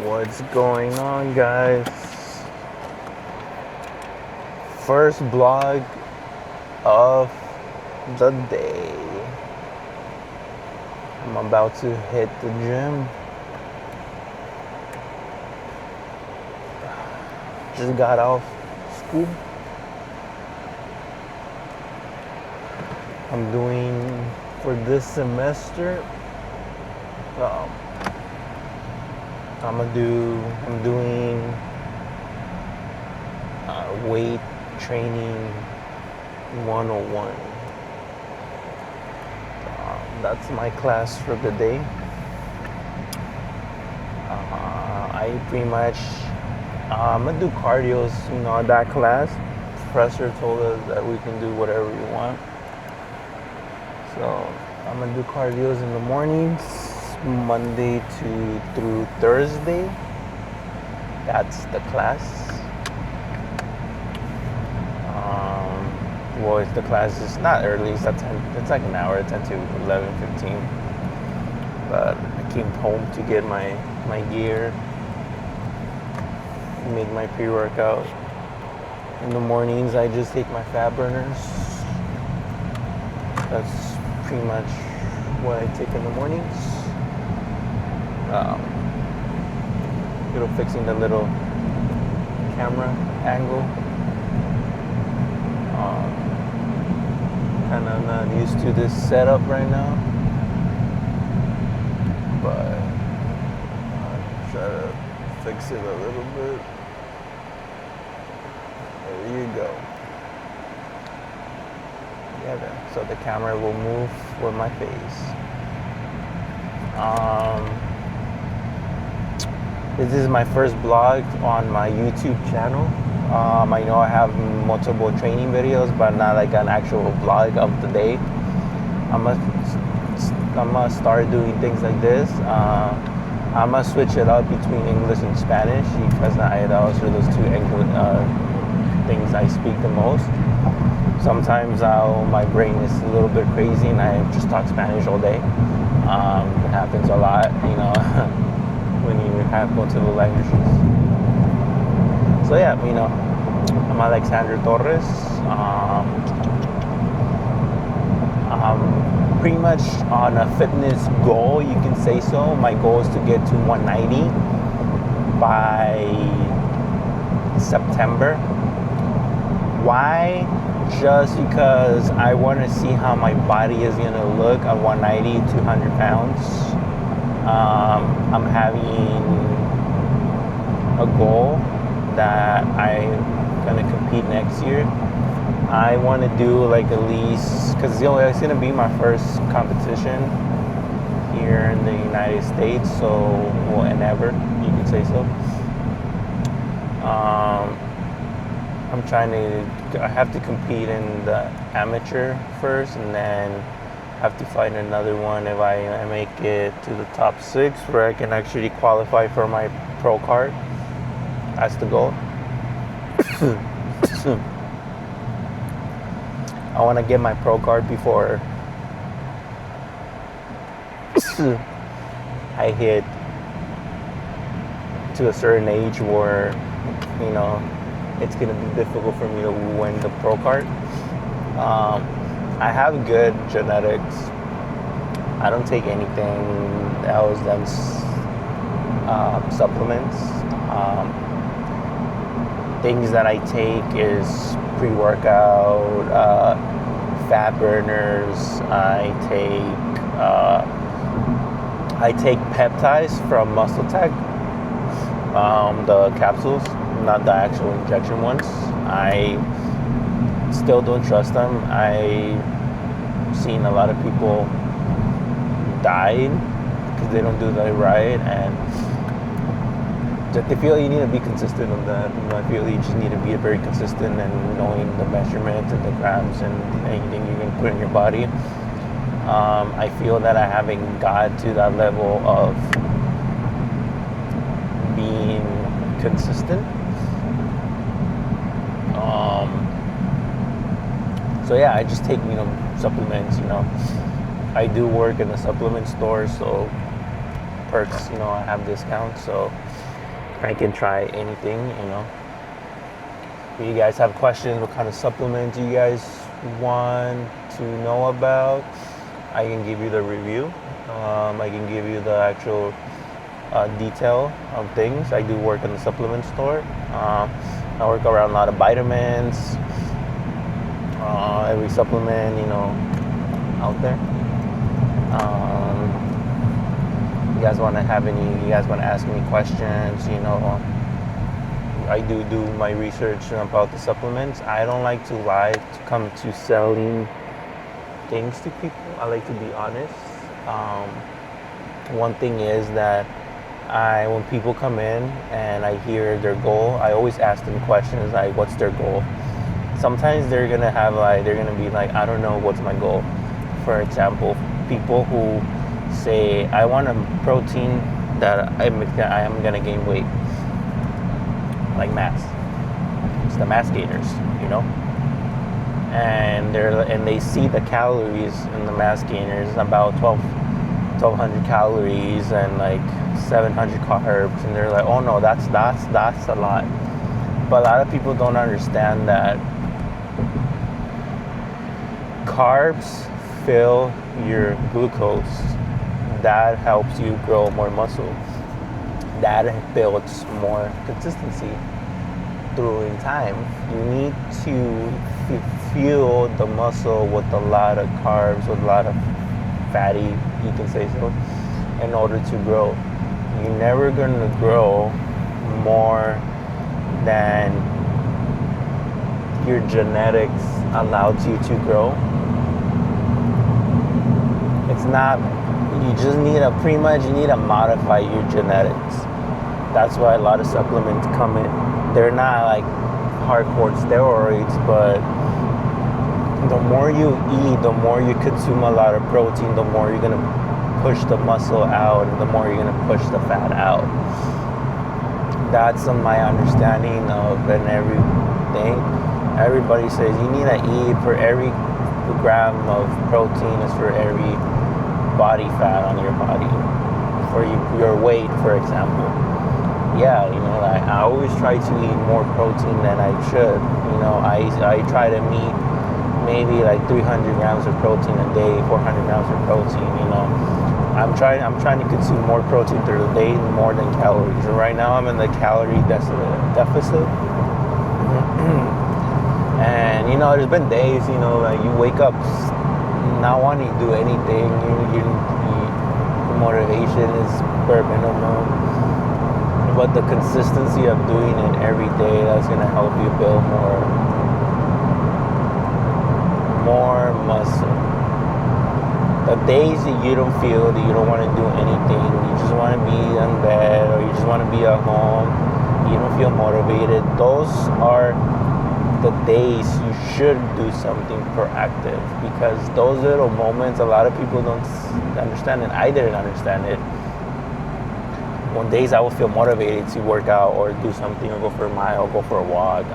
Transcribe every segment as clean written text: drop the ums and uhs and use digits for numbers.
What's going on, guys? First vlog of the day. I'm about to hit the gym. Just got off school. I'm doing for this semester. I'm doing weight training 101. That's my class for the day. I pretty much, I'm gonna do cardios, that class. Professor told us that we can do whatever we want. So I'm gonna do cardios in the mornings, Monday through Thursday. That's the class. Well, if the class is not early, it's at 10. It's like an hour, 10 to 11:15. But I came home to get my gear, make my pre-workout. In the mornings, I just take my fat burners. That's pretty much what I take in the mornings. Fixing the little camera angle. Kind of not used to this setup right now, but I'll try to fix it a little bit. There you go. Yeah, so the camera will move with my face. This is my first vlog on my YouTube channel. I know I have multiple training videos, but not like an actual vlog of the day. I'm gonna start doing things like this. I'm gonna switch it up between English and Spanish because those are those two things I speak the most. Sometimes my brain is a little bit crazy and I just talk Spanish all day. It happens a lot, when you have multiple languages. So yeah, I'm Alexander Torres. I'm pretty much on a fitness goal, you can say so. My goal is to get to 190 by September. Why? Just because I want to see how my body is going to look at 190, 200 pounds. I'm having a goal that I'm going to compete next year. I want to do like at least, because it's going to be my first competition here in the United States, and ever, you can say so. I have to compete in the amateur first, and then have to find another one if I make it to the top 6 where I can actually qualify for my pro card. That's the goal. I want to get my pro card before I hit to a certain age where, it's going to be difficult for me to win the pro card. I have good genetics. I don't take anything else than supplements. Things that I take is pre-workout, fat burners. I take peptides from Muscle Tech, the capsules, not the actual injection ones. I still don't trust them. I've seen a lot of people die because they don't do that right, and I feel you need to be consistent on that. I feel you just need to be very consistent and knowing the measurements and the grams and anything you can put in your body. I feel that I haven't got to that level of being consistent. So yeah, I just take, supplements, I do work in a supplement store, so perks, I have discounts, so I can try anything, If you guys have questions, what kind of supplements you guys want to know about, I can give you the review. I can give you the actual detail of things. I do work in the supplement store. I work around a lot of vitamins, every supplement, out there. You guys want to ask me questions, I do my research about the supplements. I don't like to lie to come to selling things to people. I like to be honest. One thing is that when people come in and I hear their goal, I always ask them questions like, what's their goal? Sometimes they're gonna be like, I don't know what's my goal. For example, people who say, I want a protein that I am gonna gain weight, like mass. It's the mass gainers, and they see the calories in the mass gainers, about 1,200 calories and like 700 carbs, and they're like, oh no, that's a lot. But a lot of people don't understand that carbs fill your glucose. That helps you grow more muscle. That builds more consistency through in time. You need to fuel the muscle with a lot of carbs, with a lot of fatty, you can say so, in order to grow. You're never going to grow more than your genetics allows you to grow. It's not, you just need you need to modify your genetics. That's why a lot of supplements come in. They're not like hardcore steroids, but the more you eat, the more you consume a lot of protein, the more you're going to push the muscle out, and the more you're going to push the fat out. That's my understanding of everything. Everybody says you need to eat for every gram of protein is for every body fat on your body, for your weight, for example. Yeah, like I always try to eat more protein than I should. I try to meet maybe like 300 grams of protein a day, 400 grams of protein. I'm trying to consume more protein through the day, more than calories. And right now I'm in the calorie deficit. And there's been days, like you wake up not wanting to do anything. Your motivation is bare minimum, but the consistency of doing it every day, that's gonna help you build more muscle. The days that you don't feel that you don't want to do anything, you just want to be in bed, or you just want to be at home, you don't feel motivated, those are the days you should do something proactive, because those little moments, a lot of people don't understand it. I didn't understand it. On days I would feel motivated to work out or do something, or go for a mile, or go for a walk,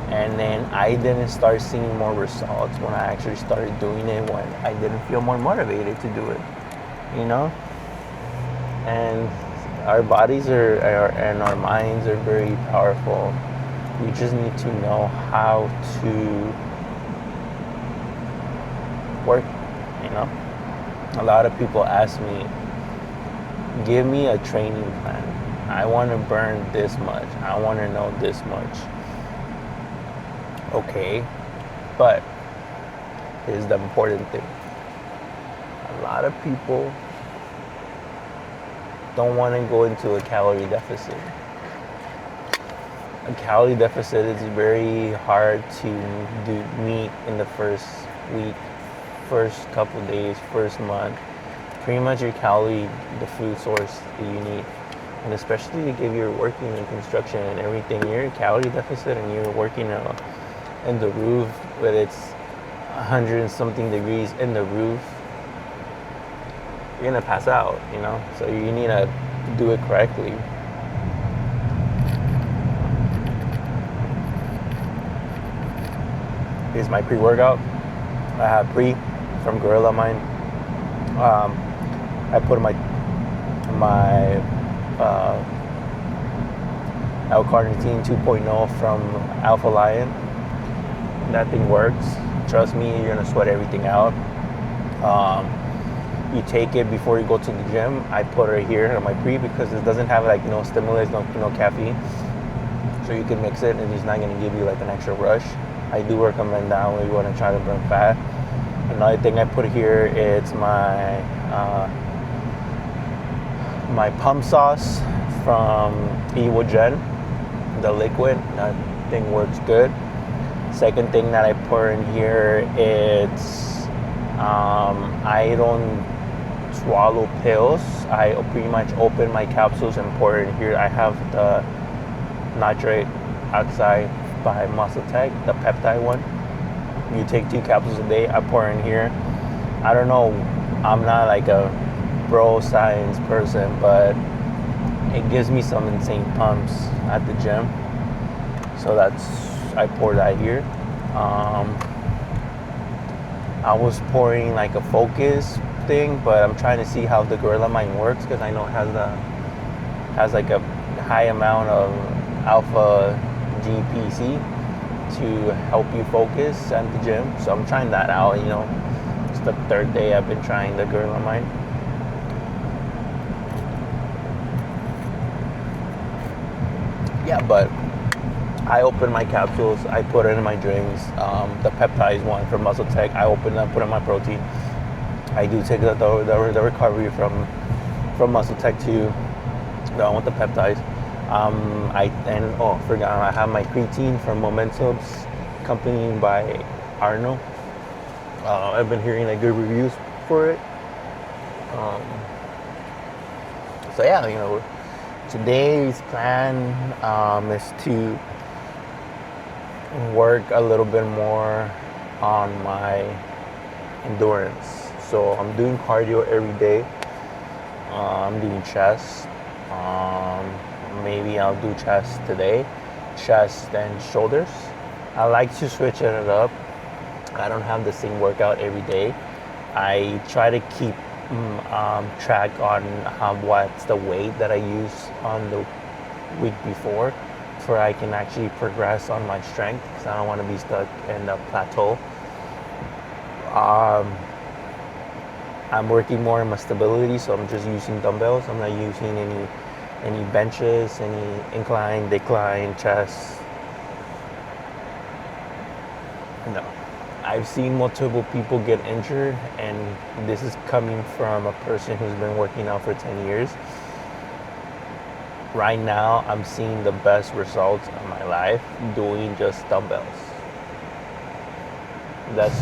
and then I didn't start seeing more results when I actually started doing it, when I didn't feel more motivated to do it, and our bodies and our minds are very powerful. We just need to know how to work, A lot of people ask me, give me a training plan. I want to burn this much. I want to know this much. Okay, but here's the important thing. A lot of people don't want to go into a calorie deficit. A calorie deficit is very hard to meet in the first week, first couple days, first month. Pretty much your calorie, the food source that you need. And especially if you're working in construction and everything, you're in calorie deficit and you're working in the roof, where it's 100 and something degrees in the roof, you're gonna pass out, So you need to do it correctly. Here's my pre-workout. I have pre from Gorilla Mind. I put my L-carnitine 2.0 from Alpha Lion. That thing works. Trust me, you're gonna sweat everything out. You take it before you go to the gym. I put it here on my pre because it doesn't have like no stimulants, no caffeine. So you can mix it and it's not gonna give you like an extra rush. I do recommend that when you wanna try to burn fat. Another thing I put here is my my pump sauce from Evogen, the liquid. That thing works good. Second thing that I pour in here is I don't swallow pills. I pretty much open my capsules and pour it in here. I have the nitrate oxide by Muscle Tech, the peptide one. You take 2 capsules a day. I pour in here. I don't know. I'm not like a bro science person, but it gives me some insane pumps at the gym. So I pour that here. I was pouring like a focus thing, but I'm trying to see how the Gorilla Mind works because I know it has like a high amount of alpha GPC to help you focus at the gym. So I'm trying that out. It's the 3rd day I've been trying the Gorilla Mind. Yeah, but I open my capsules, I put it in my drinks. The peptides one from Muscle Tech, I open it, put in my protein. I do take the recovery from Muscle Tech too, the one with the peptides. I forgot, I have my creatine from Momentum's, accompanied by Arno. I've been hearing like good reviews for it. So yeah, today's plan is to work a little bit more on my endurance. So I'm doing cardio every day. I'm doing chest. Maybe I'll do chest today, chest and shoulders. I like to switch it up. I don't have the same workout every day. I try to keep track on what's the weight that I use on the week before, so I can actually progress on my strength, because I don't want to be stuck in the plateau. I'm working more on my stability, so I'm just using dumbbells. I'm not using any benches, any incline, decline, chest. No. I've seen multiple people get injured, and this is coming from a person who's been working out for 10 years. Right now, I'm seeing the best results of my life doing just dumbbells. That's